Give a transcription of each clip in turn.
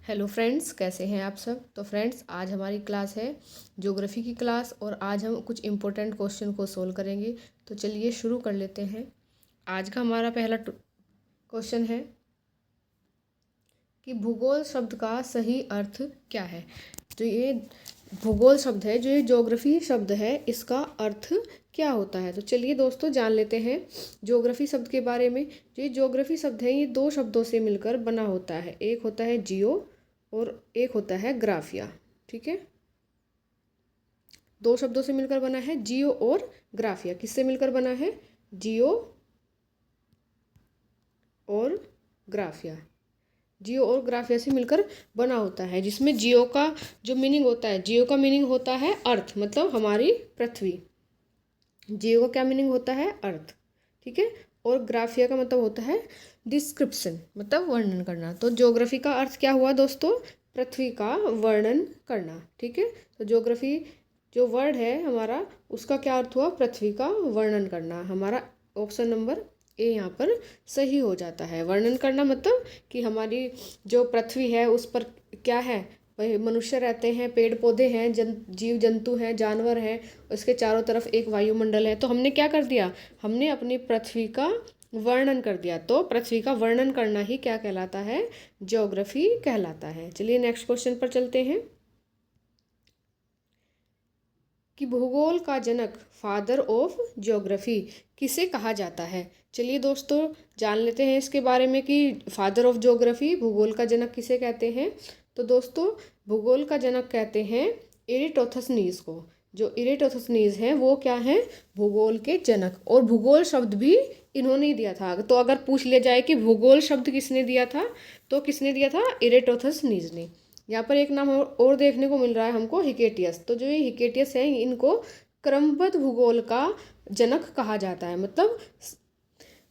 Hello friends, कैसे हैं आप सब। तो फ्रेंड्स, आज हमारी क्लास है ज्योग्राफी की क्लास और आज हम कुछ इम्पोर्टेंट क्वेश्चन को सोल्व करेंगे। तो चलिए शुरू कर लेते हैं। आज का हमारा पहला क्वेश्चन है कि भूगोल शब्द का सही अर्थ क्या है। तो ये भूगोल शब्द है, जो ये ज्योग्राफी शब्द है, इसका अर्थ क्या होता है। तो चलिए दोस्तों जान लेते हैं ज्योग्राफी शब्द के बारे में। जो ये ज्योग्राफी शब्द है, ये दो शब्दों से मिलकर बना होता है। एक होता है जियो और एक होता है ग्राफिया। ठीक है, दो शब्दों से मिलकर बना है जियो और ग्राफिया। किससे मिलकर बना है? जियो और ग्राफिया। जियो और ग्राफिया से मिलकर बना होता है, जिसमें जियो का जो मीनिंग होता है, जियो का मीनिंग होता है अर्थ, मतलब हमारी पृथ्वी। जियो का क्या मीनिंग होता है? अर्थ। ठीक है, और ग्राफिया का मतलब होता है डिस्क्रिप्शन, मतलब वर्णन करना। तो ज्योग्राफी का अर्थ क्या हुआ दोस्तों? पृथ्वी का वर्णन करना। ठीक है, तो ज्योग्राफी जो वर्ड है हमारा, उसका क्या अर्थ हुआ? पृथ्वी का वर्णन करना। हमारा ऑप्शन नंबर ए यहाँ पर सही हो जाता है। वर्णन करना मतलब कि हमारी जो पृथ्वी है उस पर क्या है, वही मनुष्य रहते हैं, पेड़ पौधे हैं, जीव जंतु हैं, जानवर हैं, उसके चारों तरफ एक वायुमंडल है। तो हमने क्या कर दिया? हमने अपनी पृथ्वी का वर्णन कर दिया। तो पृथ्वी का वर्णन करना ही क्या कहलाता है? ज्योग्राफी कहलाता है। चलिए नेक्स्ट क्वेश्चन पर चलते हैं कि भूगोल का जनक, फादर ऑफ ज्योग्राफी, किसे कहा जाता है। चलिए दोस्तों जान लेते हैं इसके बारे में कि फादर ऑफ ज्योग्राफी, भूगोल का जनक किसे कहते हैं। तो दोस्तों भूगोल का जनक कहते हैं इरेटोथसनीज को। जो इरेटोथसनीज हैं वो क्या हैं? भूगोल के जनक। और भूगोल शब्द भी इन्होंने ही दिया था। तो अगर पूछ लिया जाए कि भूगोल शब्द किसने दिया था, तो किसने दिया था? इरेटोथसनीज ने। यहाँ पर एक नाम और देखने को मिल रहा है हमको, हिकेटियस। तो जो ये हिकेटियस है, इनको क्रमबद्ध भूगोल का जनक कहा जाता है। मतलब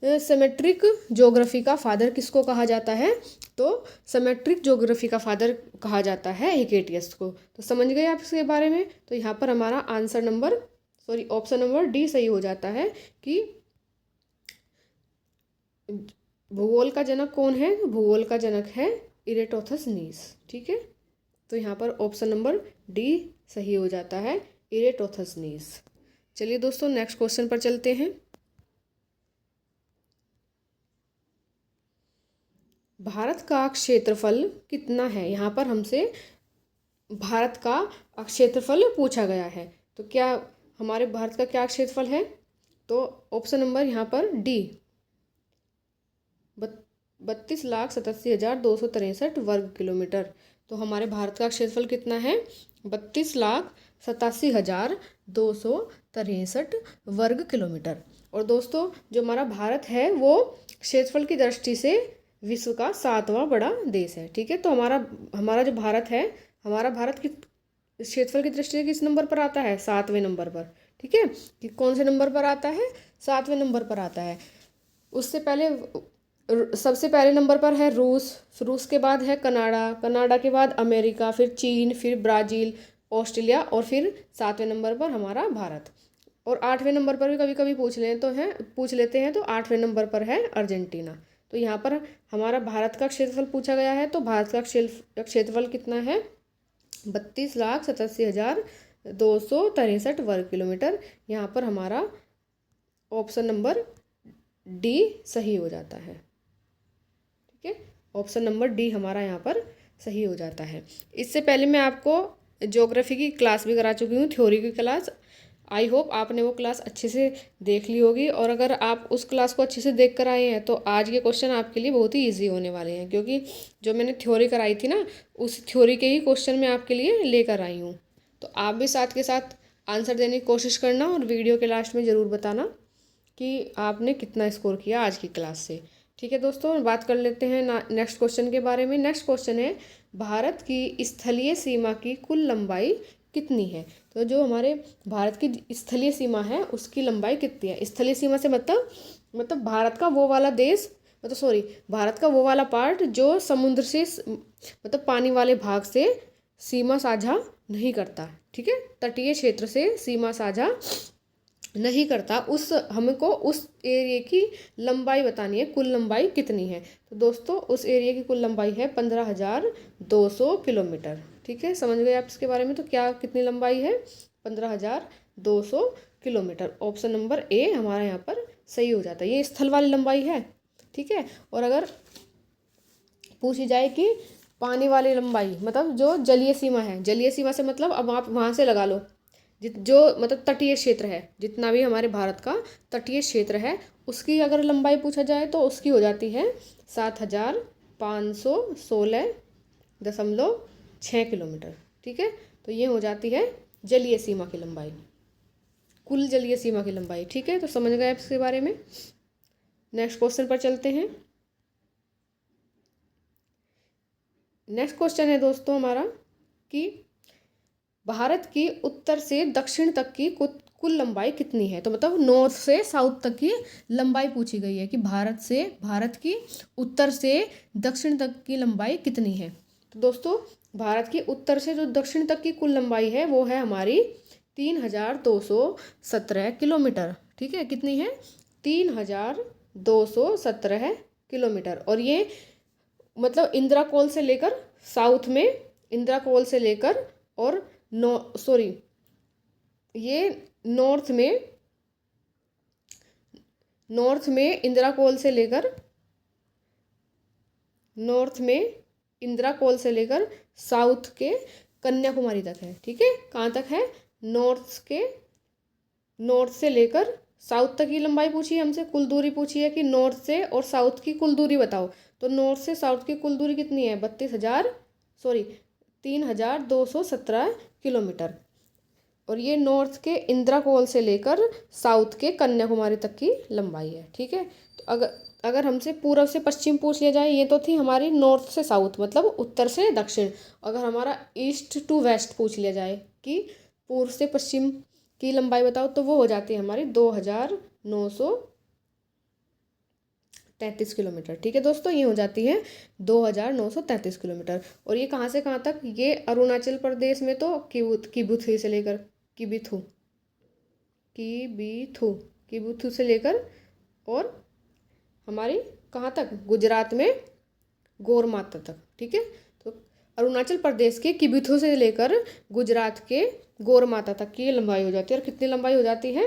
सिमेट्रिक ज्योग्राफी का फादर किसको कहा जाता है? तो सिमेट्रिक ज्योग्राफी का फादर कहा जाता है हिकेटियस को। तो समझ गए आप इसके बारे में। तो यहाँ पर हमारा answer number option number D सही हो जाता है कि भूगोल का जनक कौन है? भूगोल का जनक है इरेटोथसनीस। ठीक है, तो यहाँ पर ऑप्शन नंबर डी सही हो जाता है, इरेटोथसनीस। चलिए दोस्तों नेक्स्ट क्वेश्चन पर चलते हैं। भारत का क्षेत्रफल कितना है? यहाँ पर हमसे भारत का क्षेत्रफल पूछा गया है। तो क्या हमारे भारत का क्या क्षेत्रफल है? तो ऑप्शन नंबर यहाँ पर डी 32,87,263 वर्ग किलोमीटर। तो हमारे भारत का क्षेत्रफल कितना है? 32,87,263 वर्ग किलोमीटर। और दोस्तों जो हमारा भारत है वो क्षेत्रफल की दृष्टि से विश्व का 7वां बड़ा देश है। ठीक है, तो हमारा हमारा जो भारत है, हमारा भारत की क्षेत्रफल की दृष्टि से किस नंबर पर आता है? 7वें नंबर पर। ठीक है, कि कौन से नंबर पर आता है? 7वें नंबर पर आता है। उससे पहले सबसे पहले नंबर पर है रूस, रूस के बाद है कनाडा, कनाडा के बाद अमेरिका, फिर चीन, फिर ब्राज़ील, ऑस्ट्रेलिया, और फिर 7वें नंबर पर हमारा भारत। और 8वें नंबर पर भी कभी कभी पूछ लेते हैं, तो 8वें नंबर पर है अर्जेंटीना। तो यहाँ पर हमारा भारत का क्षेत्रफल पूछा गया है। तो भारत का क्षेत्रफल कितना है? 32,87,263 वर्ग किलोमीटर। यहाँ पर हमारा ऑप्शन नंबर डी सही हो जाता है। ठीक है, ऑप्शन नंबर डी हमारा यहाँ पर सही हो जाता है। इससे पहले मैं आपको ज्योग्राफी की क्लास भी करा चुकी हूँ, थ्योरी की क्लास। आई होप आपने वो क्लास अच्छे से देख ली होगी। और अगर आप उस क्लास को अच्छे से देख कर आए हैं तो आज के क्वेश्चन आपके लिए बहुत ही ईजी होने वाले हैं, क्योंकि जो मैंने थ्योरी कराई थी ना, उस थ्योरी के ही क्वेश्चन मैं आपके लिए लेकर आई हूँ। तो आप भी साथ के साथ आंसर देने की कोशिश करना और वीडियो के लास्ट में ज़रूर बताना कि आपने कितना स्कोर किया आज की क्लास से। ठीक है दोस्तों, बात कर लेते हैं नेक्स्ट क्वेश्चन के बारे में। नेक्स्ट क्वेश्चन है, भारत की स्थलीय सीमा की कुल लंबाई कितनी है? तो जो हमारे भारत की स्थलीय सीमा है उसकी लंबाई कितनी है? स्थलीय सीमा से मतलब भारत का वो वाला देश, भारत का वो वाला पार्ट जो समुद्र से मतलब पानी वाले भाग से सीमा साझा नहीं करता। ठीक है, तटीय क्षेत्र से सीमा साझा नहीं करता, उस हमको उस एरिया की लंबाई बतानी है, कुल लंबाई कितनी है। तो दोस्तों उस एरिया की कुल लंबाई है 15,200 किलोमीटर। ठीक है, समझ गए आप इसके बारे में। तो क्या कितनी लंबाई है, 15,200 किलोमीटर। ऑप्शन नंबर ए हमारा यहाँ पर सही हो जाता है। ये स्थल वाली लंबाई है। ठीक है, और अगर पूछी जाए कि पानी वाली लंबाई, मतलब जो जलीय सीमा है, जलीय सीमा से मतलब अब आप वहाँ से लगा लो, जो मतलब तटीय क्षेत्र है, जितना भी हमारे भारत का तटीय क्षेत्र है, उसकी अगर लंबाई पूछा जाए तो उसकी हो जाती है 7,516.6 किलोमीटर। ठीक है, तो ये हो जाती है जलीय सीमा की लंबाई, कुल जलीय सीमा की लंबाई। ठीक है, तो समझ गए आप इसके बारे में। नेक्स्ट क्वेश्चन पर चलते हैं। नेक्स्ट क्वेश्चन है दोस्तों हमारा कि भारत की उत्तर से दक्षिण तक की कुल लंबाई कितनी है। तो मतलब नॉर्थ से साउथ तक की लंबाई पूछी गई है कि भारत की उत्तर से दक्षिण तक की लंबाई कितनी है। तो दोस्तों भारत की उत्तर से जो दक्षिण तक की कुल लंबाई है वो है हमारी 3,217 किलोमीटर। ठीक है, कितनी है, 3,217 किलोमीटर। और ये मतलब इंदिरा कोल से लेकर साउथ में, इंदिरा कोल से लेकर और ये नॉर्थ में इंदिरा कोल से लेकर, नॉर्थ में इंदिरा कोल से लेकर साउथ के कन्याकुमारी तक है। ठीक है, कहाँ तक है, नॉर्थ से लेकर साउथ तक की लंबाई पूछी है हमसे, कुल दूरी पूछी है कि नॉर्थ से और साउथ की कुल दूरी बताओ। तो नॉर्थ से साउथ की कुल दूरी कितनी है, 3,217 किलोमीटर। और ये नॉर्थ के इंदिरा कोल से लेकर साउथ के कन्याकुमारी तक की लंबाई है। ठीक है, तो अगर हमसे पूर्व से पश्चिम पूछ लिया जाए, ये तो थी हमारी नॉर्थ से साउथ मतलब उत्तर से दक्षिण। अगर हमारा ईस्ट टू वेस्ट पूछ लिया जाए कि पूर्व से पश्चिम की लंबाई बताओ, तो वो हो जाती है हमारी 2,933 किलोमीटर। ठीक है दोस्तों, ये हो जाती है 2,933 किलोमीटर। और ये कहाँ से कहाँ तक, ये अरुणाचल प्रदेश में तो किबुथु से लेकर किबुथु से लेकर और हमारी कहाँ तक, गुजरात में गोरमाता तक। ठीक है, तो अरुणाचल प्रदेश के किबुथु से लेकर गुजरात के गोरमाता तक की लंबाई हो जाती है। और कितनी लंबाई हो जाती है,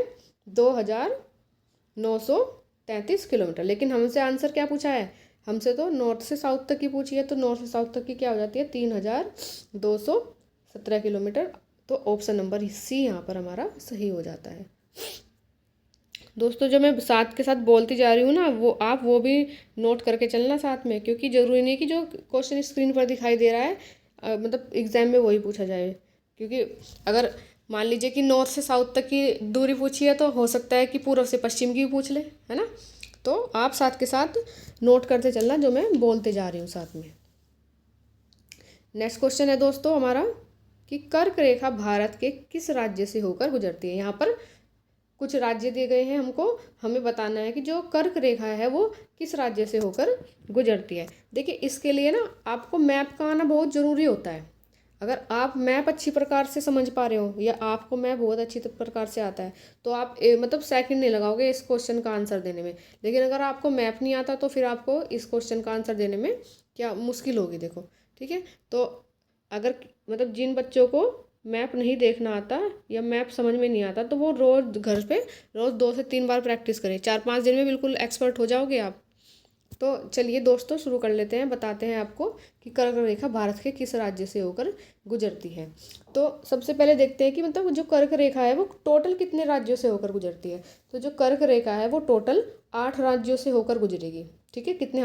2,933 किलोमीटर। लेकिन हमसे आंसर क्या पूछा है, हमसे तो नॉर्थ से साउथ तक की पूछी है। तो नॉर्थ से साउथ तक की क्या हो जाती है, 3,217 किलोमीटर। तो ऑप्शन नंबर सी यहाँ पर हमारा सही हो जाता है। दोस्तों जो मैं साथ के साथ बोलती जा रही हूँ ना, वो आप वो भी नोट करके चलना साथ में, क्योंकि ज़रूरी नहीं कि जो क्वेश्चन स्क्रीन पर दिखाई दे रहा है मतलब एग्जाम में वही पूछा जाए। क्योंकि अगर मान लीजिए कि नॉर्थ से साउथ तक की दूरी पूछी है, तो हो सकता है कि पूर्व से पश्चिम की भी पूछ ले, है ना। तो आप साथ के साथ नोट करते चलना जो मैं बोलते जा रही हूँ साथ में। नेक्स्ट क्वेश्चन है दोस्तों हमारा कि कर्क रेखा भारत के किस राज्य से होकर गुजरती है। यहाँ पर कुछ राज्य दिए गए हैं हमको, हमें बताना है कि जो कर्क रेखा है वो किस राज्य से होकर गुजरती है। देखिए इसके लिए ना आपको मैप का आना बहुत ज़रूरी होता है। अगर आप मैप अच्छी प्रकार से समझ पा रहे हो या आपको मैप बहुत अच्छी प्रकार से आता है, तो आप मतलब सेकंड नहीं लगाओगे इस क्वेश्चन का आंसर देने में। लेकिन अगर आपको मैप नहीं आता तो फिर आपको इस क्वेश्चन का आंसर देने में क्या मुश्किल होगी, देखो। ठीक है, तो अगर मतलब जिन बच्चों को मैप नहीं देखना आता या मैप समझ में नहीं आता, तो वो रोज़ घर पे रोज़ 2 से 3 बार प्रैक्टिस करें। 4-5 दिन में बिल्कुल एक्सपर्ट हो जाओगे आप। तो चलिए दोस्तों शुरू कर लेते हैं, बताते हैं आपको कि कर्क रेखा भारत के किस राज्य से होकर गुजरती है। तो सबसे पहले देखते हैं कि मतलब जो कर्क रेखा है वो टोटल कितने राज्यों से होकर गुजरती है। तो जो कर्क रेखा है वो टोटल 8 राज्यों से होकर गुजरेगी। ठीक है, कितने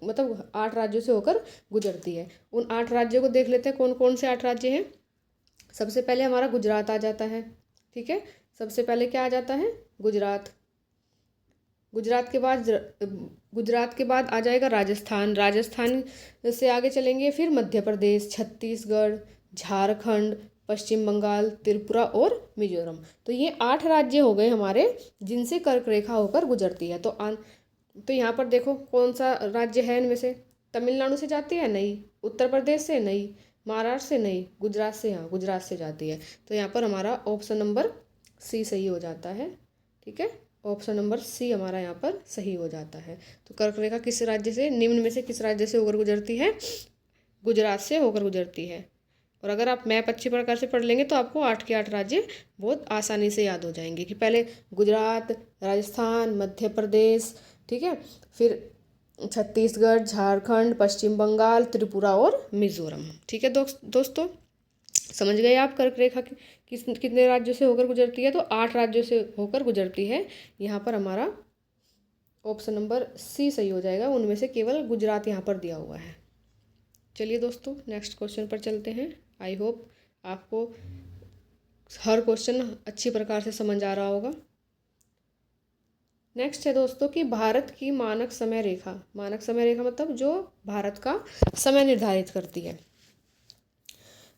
मतलब 8 राज्यों से होकर गुजरती है। उन 8 राज्यों को देख लेते हैं कौन कौन से 8 राज्य हैं। सबसे पहले हमारा गुजरात आ जाता है। ठीक है, सबसे पहले क्या आ जाता है, गुजरात। गुजरात के बाद आ जाएगा राजस्थान। राजस्थान से आगे चलेंगे फिर मध्य प्रदेश, छत्तीसगढ़, झारखंड, पश्चिम बंगाल, त्रिपुरा और मिजोरम। तो ये 8 राज्य हो गए हमारे जिनसे कर्क रेखा होकर गुजरती है। तो यहाँ पर देखो कौन सा राज्य है इनमें से, तमिलनाडु से जाती है नहीं, उत्तर प्रदेश से नहीं, महाराष्ट्र से नहीं, गुजरात से, हाँ गुजरात से जाती है। तो यहाँ पर हमारा ऑप्शन नंबर सी सही हो जाता है। ठीक है, ऑप्शन नंबर सी हमारा यहाँ पर सही हो जाता है। तो कर्क रेखा किस राज्य से, निम्न में से किस राज्य से होकर गुजरती है? गुजरात से होकर गुजरती है। और अगर आप मैप अच्छी प्रकार से पढ़ लेंगे तो आपको 8 के 8 राज्य बहुत आसानी से याद हो जाएंगे कि पहले गुजरात, राजस्थान, मध्य प्रदेश, ठीक है, फिर छत्तीसगढ़, झारखंड, पश्चिम बंगाल, त्रिपुरा और मिजोरम। ठीक है दोस्तों, समझ गए आप कर्क रेखा कितने राज्यों से होकर गुजरती है? तो 8 राज्यों से होकर गुजरती है। यहाँ पर हमारा ऑप्शन नंबर सी सही हो जाएगा, उनमें से केवल गुजरात यहाँ पर दिया हुआ है। चलिए दोस्तों, नेक्स्ट क्वेश्चन पर चलते हैं। आई होप आपको हर क्वेश्चन अच्छी प्रकार से समझ आ रहा होगा। नेक्स्ट है दोस्तों कि भारत की मानक समय रेखा, मानक समय रेखा मतलब जो भारत का समय निर्धारित करती है,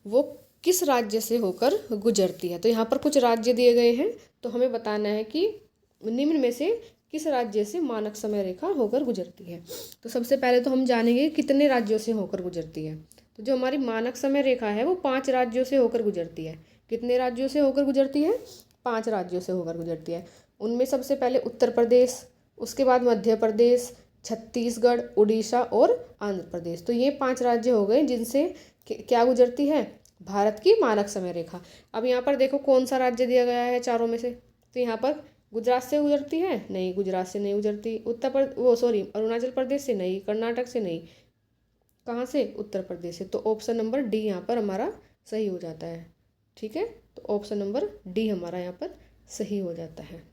वो किस राज्य से होकर गुजरती है? तो यहाँ पर कुछ राज्य दिए गए हैं, तो हमें बताना है कि निम्न में से किस राज्य से मानक समय रेखा होकर गुजरती है। तो सबसे पहले तो हम जानेंगे कितने राज्यों से होकर गुजरती है। तो जो हमारी मानक समय रेखा है वो 5 राज्यों से होकर गुजरती है। कितने राज्यों से होकर गुजरती है? 5 राज्यों से होकर गुजरती है। उनमें सबसे पहले उत्तर प्रदेश, उसके बाद मध्य प्रदेश, छत्तीसगढ़, उड़ीसा और आंध्र प्रदेश। तो ये 5 राज्य हो गए जिनसे क्या गुजरती है? भारत की मानक समय रेखा। अब यहाँ पर देखो कौन सा राज्य दिया गया है चारों में से। तो यहाँ पर गुजरात से गुजरती है? नहीं, गुजरात से नहीं गुजरती। अरुणाचल प्रदेश से नहीं, कर्नाटक से नहीं, कहाँ से? उत्तर प्रदेश से। तो ऑप्शन नंबर डी यहाँ पर हमारा सही हो जाता है। ठीक है, तो ऑप्शन नंबर डी हमारा यहाँ पर सही हो जाता है।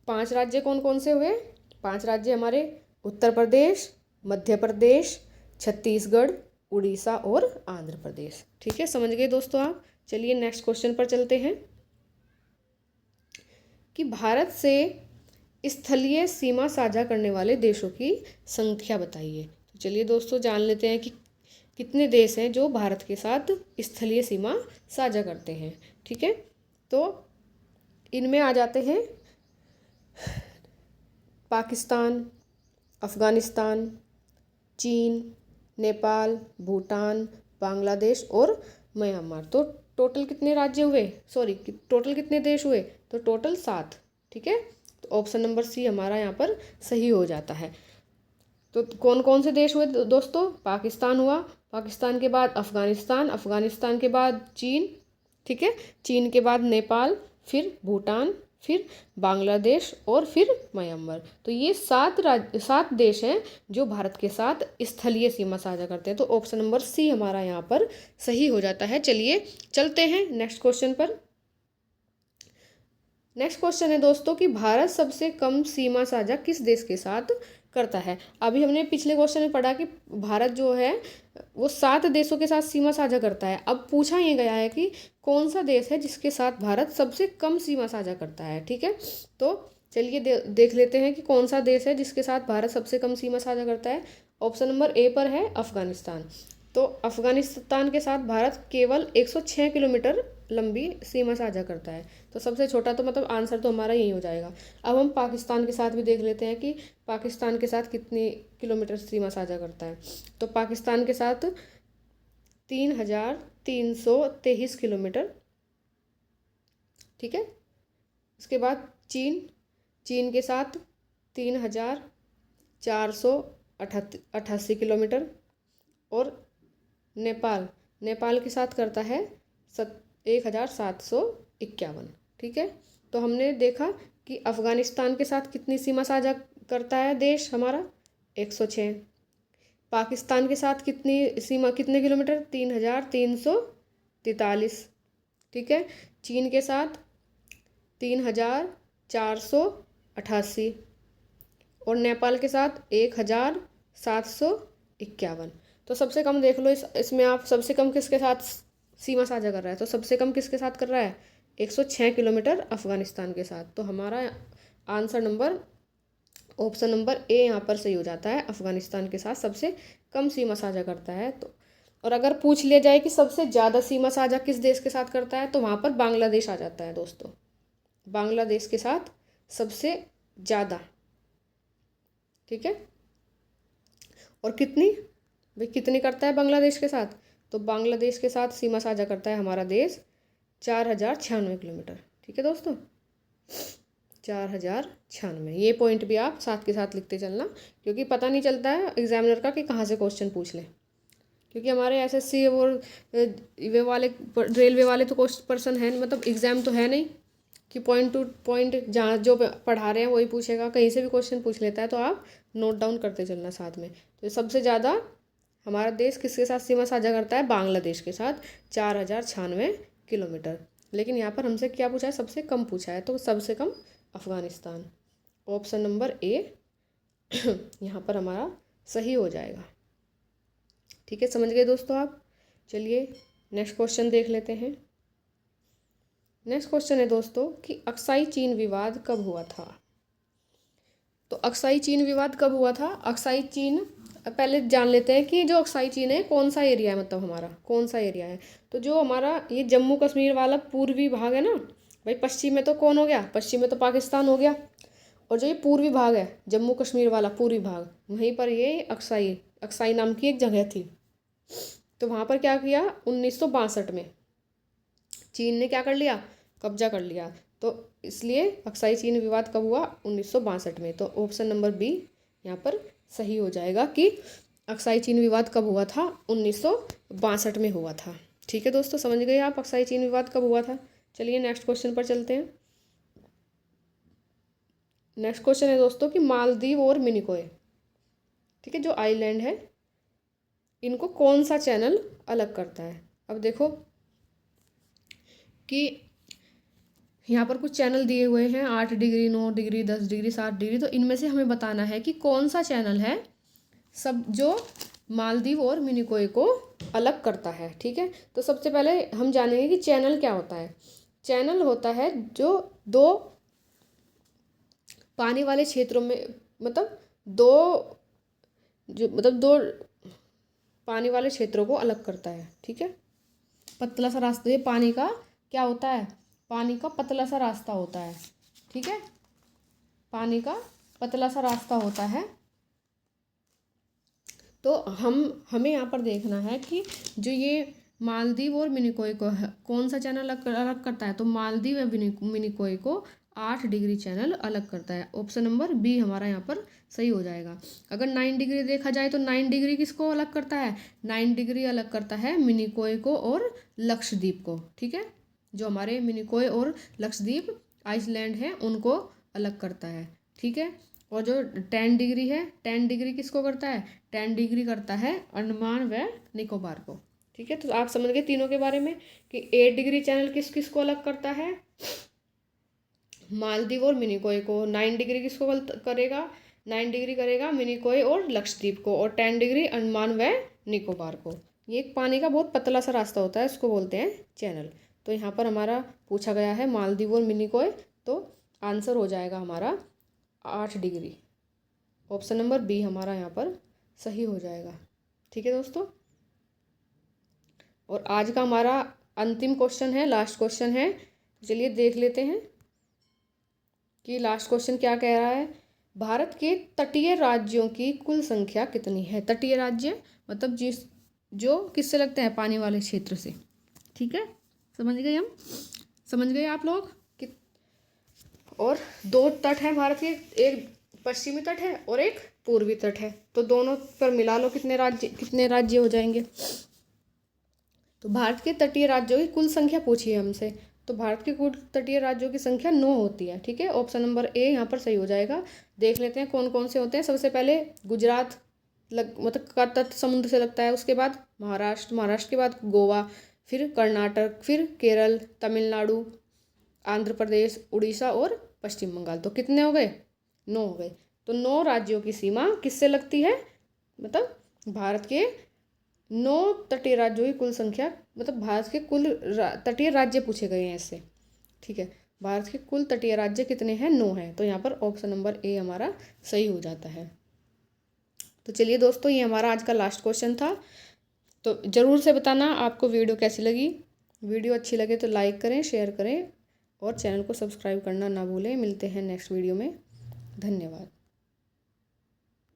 5 राज्य कौन कौन से हुए? 5 राज्य हमारे उत्तर प्रदेश, मध्य प्रदेश, छत्तीसगढ़, उड़ीसा और आंध्र प्रदेश। ठीक है, समझ गए दोस्तों आप। चलिए नेक्स्ट क्वेश्चन पर चलते हैं कि भारत से स्थलीय सीमा साझा करने वाले देशों की संख्या बताइए। तो चलिए दोस्तों जान लेते हैं कि कितने देश हैं जो भारत के साथ स्थलीय सीमा साझा करते हैं। ठीक है, तो इनमें आ जाते हैं पाकिस्तान, अफ़गानिस्तान, चीन, नेपाल, भूटान, बांग्लादेश और म्यांमार। तो टोटल कितने राज्य हुए? टोटल कितने देश हुए? तो टोटल 7। ठीक है, तो ऑप्शन नंबर सी हमारा यहाँ पर सही हो जाता है। तो कौन कौन से देश हुए दोस्तों? पाकिस्तान हुआ, पाकिस्तान के बाद अफ़गानिस्तान, अफ़गानिस्तान के बाद चीन, ठीक है, चीन के बाद नेपाल, फिर भूटान, फिर बांग्लादेश और फिर म्यांमार। तो ये 7 देश हैं जो भारत के साथ स्थलीय सीमा साझा करते हैं। तो ऑप्शन नंबर सी हमारा यहाँ पर सही हो जाता है। चलिए चलते हैं नेक्स्ट क्वेश्चन पर। नेक्स्ट क्वेश्चन है दोस्तों कि भारत सबसे कम सीमा साझा किस देश के साथ करता है? अभी हमने पिछले क्वेश्चन में पढ़ा कि भारत जो है वो 7 देशों के साथ सीमा साझा करता है। अब पूछा ये गया है कि कौन सा देश है जिसके साथ भारत सबसे कम सीमा साझा करता है। ठीक है, तो चलिए देख लेते हैं कि कौन सा देश है जिसके साथ भारत सबसे कम सीमा साझा करता है। ऑप्शन नंबर ए पर है अफ़गानिस्तान। तो अफ़गानिस्तान के साथ भारत केवल 106 किलोमीटर लंबी सीमा साझा करता है। तो सबसे छोटा तो मतलब आंसर तो हमारा यही हो जाएगा। अब हम पाकिस्तान के साथ भी देख लेते हैं कि पाकिस्तान के साथ कितनी किलोमीटर सीमा साझा करता है। तो पाकिस्तान के साथ 3323 किलोमीटर। ठीक है, उसके बाद चीन के साथ 3488 किलोमीटर और नेपाल के साथ करता है 1751। ठीक है, तो हमने देखा कि अफ़गानिस्तान के साथ कितनी सीमा साझा करता है देश हमारा? 106। पाकिस्तान के साथ कितने किलोमीटर? 3343। ठीक है, चीन के साथ 3488 और नेपाल के साथ 1751। तो सबसे कम देख लो इसमें आप, सबसे कम किसके साथ सीमा साझा कर रहा है? तो सबसे कम किसके साथ कर रहा है? 106 किलोमीटर अफ़गानिस्तान के साथ। तो हमारा answer number option number A यहाँ पर सही हो जाता है। अफ़गानिस्तान के साथ सबसे कम सीमा साझा करता है। तो और अगर पूछ लिया जाए कि सबसे ज़्यादा सीमा साझा किस देश के साथ करता है, तो वहाँ पर बांग्लादेश आ जाता है दोस्तों। बांग्लादेश के साथ सबसे ज़्यादा। ठीक है, और कितनी करता है बांग्लादेश के साथ? तो बांग्लादेश के साथ सीमा साझा करता है हमारा देश 4096 किलोमीटर। ठीक है दोस्तों, 4096। ये पॉइंट भी आप साथ के साथ लिखते चलना, क्योंकि पता नहीं चलता है एग्जामिनर का कि कहाँ से क्वेश्चन पूछ ले। क्योंकि हमारे एसएससी और वे वाले रेलवे वाले तो पर्सन है, मतलब एग्ज़ाम तो है नहीं कि पॉइंट टू पॉइंट जहाँ जो पढ़ा रहे हैं वही पूछेगा, कहीं से भी क्वेश्चन पूछ लेता है। तो आप नोट डाउन करते चलना साथ में। तो सबसे ज़्यादा हमारा देश किसके साथ सीमा साझा करता है? बांग्लादेश के साथ 4096 किलोमीटर। लेकिन यहाँ पर हमसे क्या पूछा है? सबसे कम पूछा है, तो सबसे कम अफ़गानिस्तान। ऑप्शन नंबर ए यहाँ पर हमारा सही हो जाएगा। ठीक है, समझ गए दोस्तों आप? चलिए नेक्स्ट क्वेश्चन देख लेते हैं। नेक्स्ट क्वेश्चन है दोस्तों कि अक्साई चीन विवाद कब हुआ था? तो अक्साई चीन विवाद कब हुआ था? अक्साई चीन, पहले जान लेते हैं कि जो अक्साई चीन है कौन सा एरिया है, मतलब हमारा कौन सा एरिया है। तो जो हमारा ये जम्मू कश्मीर वाला पूर्वी भाग है ना भाई, पश्चिम में तो कौन हो गया? पश्चिम में तो पाकिस्तान हो गया। और जो ये पूर्वी भाग है जम्मू कश्मीर वाला पूर्वी भाग, वहीं पर ये अक्साई नाम की एक जगह थी। तो वहाँ पर क्या किया? 1962 में चीन ने क्या कर लिया? कब्जा कर लिया। तो इसलिए अक्साई चीन विवाद कब हुआ? 1962 में। तो ऑप्शन नंबर बी यहाँ पर सही हो जाएगा कि अक्साई चीन विवाद कब हुआ था? 1962 में हुआ था। ठीक है दोस्तों, समझ गए आप अक्साई चीन विवाद कब हुआ था? चलिए नेक्स्ट क्वेश्चन पर चलते हैं। नेक्स्ट क्वेश्चन है दोस्तों कि मालदीव और मिनिकॉय, ठीक है, जो आइलैंड है, इनको कौन सा चैनल अलग करता है? अब देखो कि यहाँ पर कुछ चैनल दिए हुए हैं, 8 डिग्री, 9 डिग्री, 10 डिग्री, 7 डिग्री। तो इनमें से हमें बताना है कि कौन सा चैनल है सब जो मालदीव और मिनिकॉय को अलग करता है। ठीक है, तो सबसे पहले हम जानेंगे कि चैनल क्या होता है। चैनल होता है जो दो पानी वाले क्षेत्रों में, मतलब दो पानी वाले क्षेत्रों को अलग करता है। ठीक है, पतला सा रास्ता, ये पानी का क्या होता है? पानी का पतला सा रास्ता होता है। ठीक है, पानी का पतला सा रास्ता होता है। तो हमें यहाँ पर देखना है कि जो ये मालदीव और मिनिकॉय को कौन सा चैनल अलग करता है। तो मालदीव या मिनिकॉय को 8 डिग्री चैनल अलग करता है। ऑप्शन नंबर बी हमारा यहाँ पर सही हो जाएगा। अगर 9 डिग्री देखा जाए तो 9 डिग्री किसको अलग करता है? 9 डिग्री अलग करता है मिनिकॉय को और लक्षद्वीप को। ठीक है, जो हमारे मिनिकॉय और लक्षद्वीप आइसलैंड हैं उनको अलग करता है। ठीक है, और जो 10 डिग्री है, 10 डिग्री किसको करता है? 10 डिग्री करता है अंडमान व निकोबार को। ठीक है, तो आप समझ गए तीनों के बारे में कि 8 डिग्री चैनल किसको अलग करता है? मालदीव और मिनिकॉय को। 9 डिग्री किसको करेगा? 9 डिग्री करेगा मिनिकॉय और लक्षद्वीप को। और 10 डिग्री अंडमान व निकोबार को। ये एक पानी का बहुत पतला सा रास्ता होता है, इसको बोलते हैं चैनल। तो यहाँ पर हमारा पूछा गया है मालदीव और मिनिकॉय, तो आंसर हो जाएगा हमारा 8 डिग्री। ऑप्शन नंबर बी हमारा यहाँ पर सही हो जाएगा। ठीक है दोस्तों, और आज का हमारा अंतिम क्वेश्चन है, लास्ट क्वेश्चन है। चलिए देख लेते हैं कि लास्ट क्वेश्चन क्या कह रहा है। भारत के तटीय राज्यों की कुल संख्या कितनी है? तटीय राज्य मतलब जो किससे लगते हैं? पानी वाले क्षेत्र से। ठीक है, समझ गए आप लोग कि और 2 तट हैं भारत के, एक पश्चिमी तट है और एक पूर्वी तट है। तो दोनों पर मिला लो कितने राज्य हो जाएंगे। तो भारत के तटीय राज्यों की कुल संख्या पूछी है हमसे। तो भारत के कुल तटीय राज्यों की संख्या 9 होती है। ठीक है, ऑप्शन नंबर ए यहाँ पर सही हो जाएगा। देख लेते हैं कौन कौन से होते हैं। सबसे पहले गुजरात मतलब का तट समुद्र से लगता है। उसके बाद महाराष्ट्र के बाद गोवा, फिर कर्नाटक, फिर केरल, तमिलनाडु, आंध्र प्रदेश, उड़ीसा और पश्चिम बंगाल। तो कितने हो गए? 9 हो गए। तो 9 राज्यों की सीमा किससे लगती है? मतलब भारत के 9 तटीय राज्यों की कुल संख्या, मतलब भारत के कुल तटीय राज्य पूछे गए हैं इससे। ठीक है, भारत के कुल तटीय राज्य कितने हैं? 9 हैं। तो यहाँ पर ऑप्शन नंबर ए हमारा सही हो जाता है। तो चलिए दोस्तों, ये हमारा आज का लास्ट क्वेश्चन था। तो ज़रूर से बताना आपको वीडियो कैसी लगी। वीडियो अच्छी लगे तो लाइक करें, शेयर करें और चैनल को सब्सक्राइब करना ना भूलें। मिलते हैं नेक्स्ट वीडियो में। धन्यवाद।